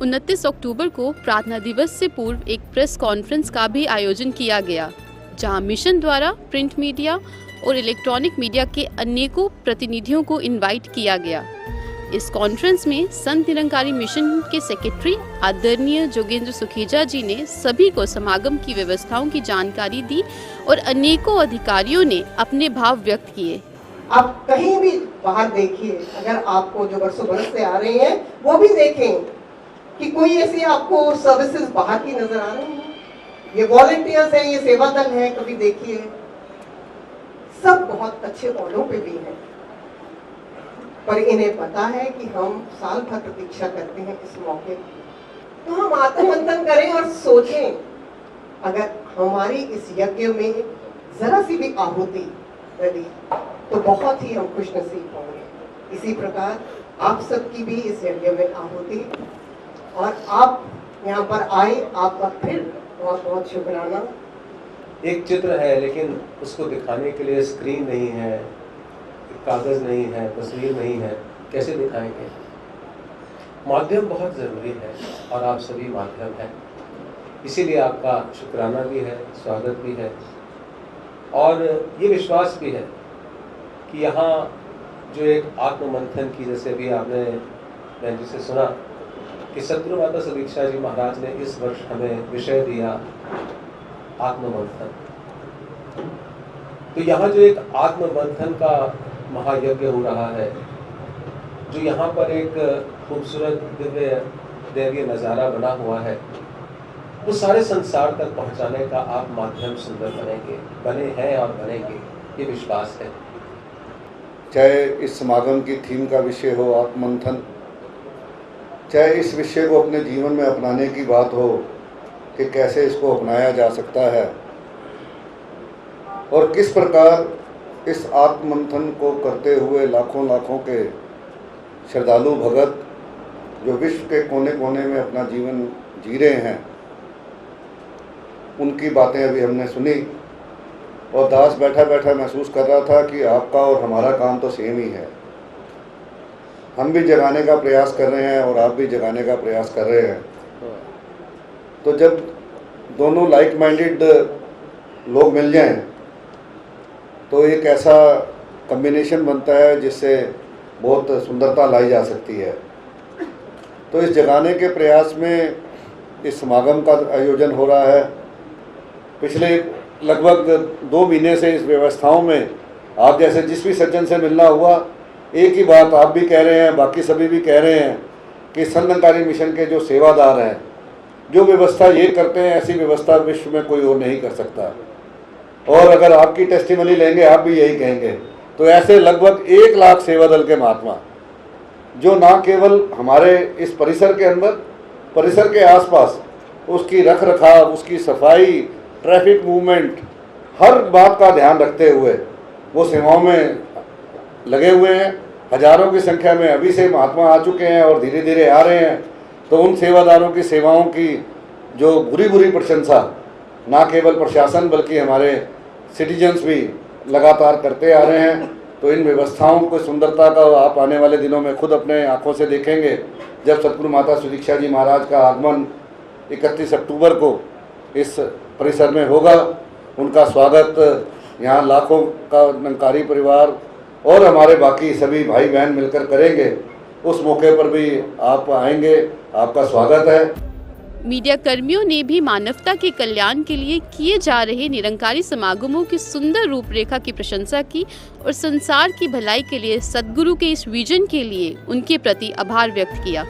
29 अक्टूबर को प्रार्थना दिवस से पूर्व एक प्रेस कॉन्फ्रेंस का भी आयोजन किया गया, जहां मिशन द्वारा प्रिंट मीडिया और इलेक्ट्रॉनिक मीडिया के अनेकों प्रतिनिधियों को इनवाइट किया गया। इस कॉन्फ्रेंस में संत निरंकारी मिशन के सेक्रेटरी आदरणीय जोगेंद्र सुखेजा जी ने सभी को समागम की व्यवस्थाओं की जानकारी दी और अनेकों अधिकारियों ने अपने भाव व्यक्त किए। आप कहीं भी बाहर देखिए, अगर आपको जो बरसों बरस से आ रहे हैं वो भी देखें कि कोई ऐसी आपको सर्विसेज बाहर की नजर आ रही है। ये वॉलंटियर्स हैं, ये सेवा दल है, कभी देखिए सब बहुत अच्छे ओहदों पे भी हैं, पर इन्हें पता है कि हम साल भर प्रतीक्षा करते हैं इस मौके की। तो हम आत्ममंथन करें और सोचें, अगर हमारी इस यज्ञ में जरा सी भी आहुति लगी तो बहुत ही हम खुशनसीब होंगे। इसी प्रकार आप सबकी भी इस यज्ञ में आहुति, और आप यहाँ पर आए, आपका फिर बहुत बहुत शुक्राना। एक चित्र है, लेकिन उसको दिखाने के लिए स्क्रीन नहीं है, कागज़ नहीं है, तस्वीर नहीं है, कैसे दिखाएंगे? माध्यम बहुत ज़रूरी है और आप सभी माध्यम हैं, इसीलिए आपका शुक्राना भी है, स्वागत भी है और ये विश्वास भी है कि यहाँ जो एक आत्ममंथन की, जैसे भी आपने बहन जी से सुना कि सद्गुरु माता सुदीक्षा जी महाराज ने इस वर्ष हमें विषय दिया आत्ममंथन। तो यहाँ जो एक आत्ममंथन का महायज्ञ हो रहा है, जो यहाँ पर एक खूबसूरत दिव्य दैवीय नज़ारा बना हुआ है, वो सारे संसार तक पहुँचाने का आप माध्यम सुंदर बनेंगे, बने हैं और बनेंगे, ये विश्वास है। चाहे इस समागम की थीम का विषय हो आत्ममंथन, चाहे इस विषय को अपने जीवन में अपनाने की बात हो कि कैसे इसको अपनाया जा सकता है और किस प्रकार इस आत्ममंथन को करते हुए लाखों लाखों के श्रद्धालु भगत जो विश्व के कोने कोने में अपना जीवन जी रहे हैं, उनकी बातें अभी हमने सुनी और दास बैठा बैठा महसूस कर रहा था कि आपका और हमारा काम तो सेम ही है। हम भी जगाने का प्रयास कर रहे हैं और आप भी जगाने का प्रयास कर रहे हैं। तो जब दोनों लाइक माइंडेड लोग मिल जाएं तो एक ऐसा कम्बिनेशन बनता है जिससे बहुत सुंदरता लाई जा सकती है। तो इस जगाने के प्रयास में इस समागम का आयोजन हो रहा है। पिछले लगभग 2 महीने से इस व्यवस्थाओं में आप जैसे जिस भी सज्जन से मिलना हुआ, एक ही बात आप भी कह रहे हैं, बाकी सभी भी कह रहे हैं कि संत निरंकारी मिशन के जो सेवादार हैं, जो व्यवस्था ये करते हैं, ऐसी व्यवस्था विश्व में कोई और नहीं कर सकता। और अगर आपकी टेस्टिमनी लेंगे आप भी यही कहेंगे। तो ऐसे लगभग 1 लाख सेवा दल के महात्मा जो ना केवल हमारे इस परिसर के अंदर, परिसर के आसपास उसकी रख रखाव, उसकी सफाई, ट्रैफिक मूवमेंट, हर बात का ध्यान रखते हुए वो सेवाओं में लगे हुए हैं। हजारों की संख्या में अभी से महात्मा आ चुके हैं और धीरे धीरे आ रहे हैं। तो उन सेवादारों की सेवाओं की जो बुरी बुरी प्रशंसा ना केवल प्रशासन बल्कि हमारे सिटीजन्स भी लगातार करते आ रहे हैं। तो इन व्यवस्थाओं को सुंदरता का आप आने वाले दिनों में खुद अपने आंखों से देखेंगे जब सद्गुरु माता सुदीक्षा जी महाराज का आगमन 31 अक्टूबर को इस परिसर में होगा। उनका स्वागत यहाँ लाखों का निरंकारी परिवार और हमारे बाकी सभी भाई बहन मिलकर करेंगे। उस मौके पर भी आप आएंगे, आपका स्वागत है। मीडिया कर्मियों ने भी मानवता के कल्याण के लिए किए जा रहे निरंकारी समागमों की सुंदर रूपरेखा की प्रशंसा की और संसार की भलाई के लिए सद्गुरु के इस विजन के लिए उनके प्रति आभार व्यक्त किया।